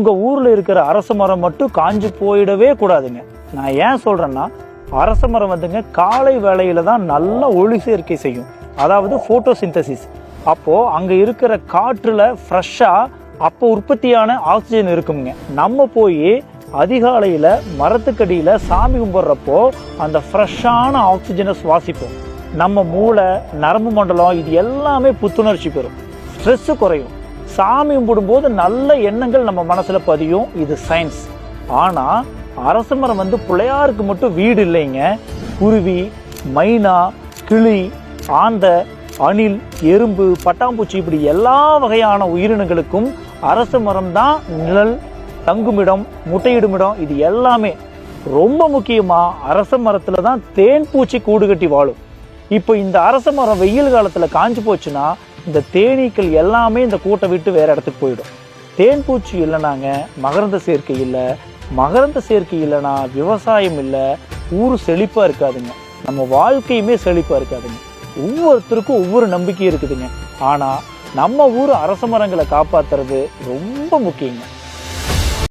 உங்க ஊர்ல இருக்கிற அரச மரம் மட்டும் காஞ்சு போயிடவே கூடாதுங்க. நான் ஏன் சொல்றேன்னா, அரச மரம் வந்துங்க காலை வேளையில தான் நல்லா ஒளி சேர்க்கை செய்யும், அதாவது போட்டோசிந்தசிஸ். அப்போ அங்க இருக்கிற காற்றுல ஃப்ரெஷ்ஷா அப்போ உற்பத்தியான ஆக்சிஜன் இருக்குங்க. நம்ம போய் அதிகாலையில மரத்துக்கடியில சாமி கும்பிட்றப்போ அந்த ஃப்ரெஷ்ஷான ஆக்சிஜனை சுவாசிப்போம். நம்ம மூளை, நரம்பு மண்டலம் இது எல்லாமே புத்துணர்ச்சி பெறும், ஸ்ட்ரெஸ் குறையும். சாமி கும்பிடும்போது நல்ல எண்ணங்கள் நம்ம மனசுல பதியும். இது சயின்ஸ். ஆனா அரச மரம் வந்து பிள்ளையாருக்கு மட்டும் வீடு இல்லைங்க. குருவி, மைனா, கிளி, ஆந்த, அணில், எறும்பு, பட்டாம்பூச்சி இப்படி எல்லா வகையான உயிரினங்களுக்கும் அரச மரம் தான் நிழல், தங்குமிடம், முட்டையிடுமிடம். இது எல்லாமே ரொம்ப முக்கியமா அரச மரத்துல தான் தேன் பூச்சி கூடு கட்டி வாழும். இப்போ இந்த அரச மரம் வெயில் காலத்துல காஞ்சு போச்சுன்னா இந்த தேனீக்கள் எல்லாமே இந்த கூட்டை விட்டு வேற இடத்துக்கு போயிடும். தேன் பூச்சி இல்லைனாங்க மகரந்த சேர்க்கை இல்லை, மகரந்த சேர்க்கை இல்லைன்னா விவசாயம் இல்லை, ஊர் செழிப்பா இருக்காதுங்க, நம்ம வாழ்க்கையுமே செழிப்பா இருக்காதுங்க. ஒவ்வொருத்தருக்கும் ஒவ்வொரு நம்பிக்கை இருக்குதுங்க. ஆனா நம்ம ஊர் அரச மரங்களை காப்பாத்துறது ரொம்ப முக்கியங்க.